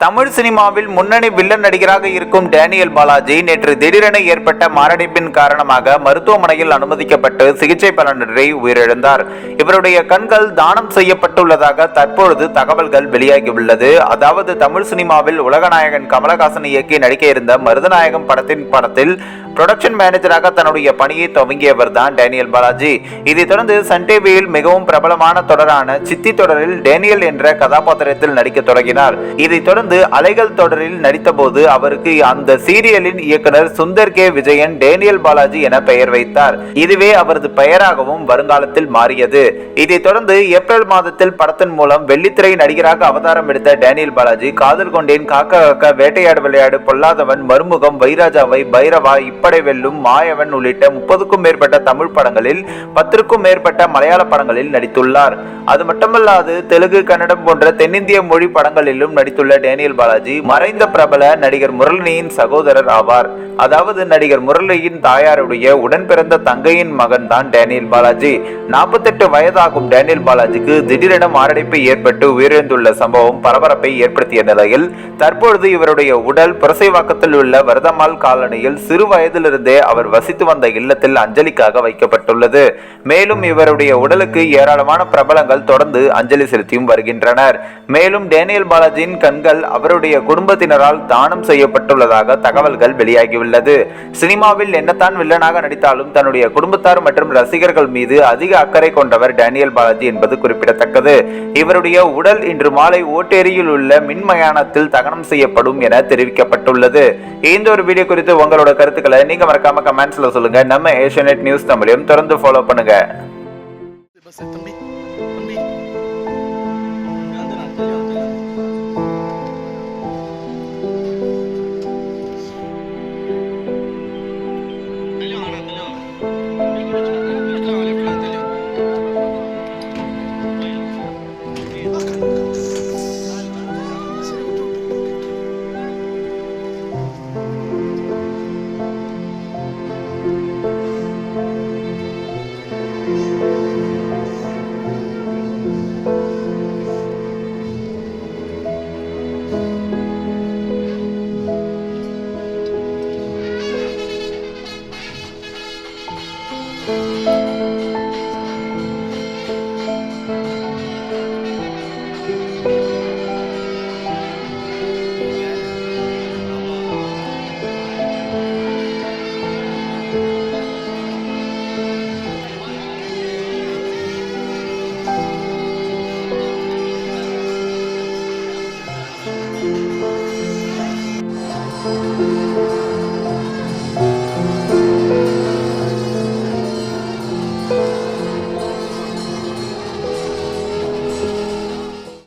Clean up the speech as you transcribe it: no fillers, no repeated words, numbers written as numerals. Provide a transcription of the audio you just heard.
தமிழ் சினிமாவில் முன்னணி வில்லன் நடிகராக இருக்கும் டேனியல் பாலாஜி நேற்று திடீரென ஏற்பட்ட மாரடைப்பின் காரணமாக மருத்துவமனையில் அனுமதிக்கப்பட்டு சிகிச்சை பலனின்றி உயிரிழந்தார். இவருடைய கண்கள் தானம் செய்யப்பட்டுள்ளதாக தற்பொழுது தகவல்கள் வெளியாகியுள்ளது. அதாவது தமிழ் சினிமாவில் உலகநாயகன் கமலஹாசன் இயக்கி நடிக்க இருந்த மருதநாயகம் படத்தில் புரொடக்ஷன் மேனேஜராக தன்னுடைய பணியை துவங்கியவர் தான் டேனியல் பாலாஜி. இதைத் தொடர்ந்து சன் டிவியில் மிகவும் பிரபலமான தொடரான சித்தி தொடரில் டேனியல் என்ற கதாபாத்திரத்தில் நடிக்க தொடங்கினார். இதைத் தொடர்ந்து அலைகள் தொடரில் நடித்த போது அவருக்கு அந்த சீரியலின் இயக்குனர் சுந்தர் கே விஜயன் டேனியல் பாலாஜி என பெயர் வைத்தார். இதுவே அவரது பெயராகவும் வருங்காலத்தில் மாறியது. இதைத் தொடர்ந்து ஏப்ரல் மாதத்தில் படத்தின் மூலம் வெள்ளித்திரை நடிகராக அவதாரம் எடுத்த டேனியல் பாலாஜி காதல் கொண்டேன், காக்க காக்க, வேட்டையாடு விளையாடு, பொல்லாதவன், மறுமுகம், வைராஜாவை, பைரவா, இப்படை வெல்லும், மாயவன் உள்ளிட்ட 30க்கும் மேற்பட்ட தமிழ் படங்களில் 10க்கும் மேற்பட்ட மலையாள படங்களில் நடித்துள்ளார். அது மட்டுமல்லாது தெலுங்கு, கன்னடம் போன்ற தென்னிந்திய மொழி படங்களிலும் நடித்துள்ள டேனியல் பாலாஜி மறைந்த பிரபல நடிகர் முரளியின் சகோதரர் ஆவார். அதாவது நடிகர் முரளியின் தாயாருடைய உடன் பிறந்த தங்கையின் மகன் தான் டேனியல் பாலாஜி. 48 வயதாகும் டேனியல் பாலாஜிக்கு திடீரென மாரடைப்பு ஏற்பட்டு உயிரிழந்துள்ள சம்பவம் பரபரப்பை ஏற்படுத்திய நிலையில் தற்பொழுது இவருடைய உடல் புரசைவாக்கத்தில் உள்ள வரதம்மாள் காலனியில் சிறு வயதிலிருந்தே அவர் வசித்து வந்த இல்லத்தில் அஞ்சலிக்காக வைக்கப்பட்டுள்ளது. மேலும் இவருடைய உடலுக்கு ஏராளமான பிரபலங்கள் தொடர்ந்து அஞ்சலி செலுத்தியும் வருகின்றனர். மேலும் டேனியல் பாலாஜியின் கண்கள் அவருடைய குடும்பத்தினரால் தானம் செய்யப்பட்டுள்ளதாக தகவல்கள் வெளியாகியுள்ளது. சினிமாவில் என்னத்தான் வில்லனாக நடித்தாலும் தன்னுடைய குடும்பத்தார் மற்றும் ரசிகர்கள் மீது அதிக அக்கறை கொண்டவர் டேனியல் பாலாஜி என்பது குறிப்பிடத்தக்கது. இவருடைய உடல் இன்று மாலை ஓட்டேரியில் உள்ள மின்மயானத்தில் தகனம் செய்யப்படும் என தெரிவிக்கப்பட்டுள்ளது. இந்த ஒரு வீடியோ குறித்து உங்களோட கருத்துக்களை நீங்க மறக்காம கமெண்ட்ஸ்ல சொல்லுங்க. நம்ம ஏஷியநெட் நியூஸ் தமிழையும் தொடர்ந்து ஃபாலோ பண்ணுங்க.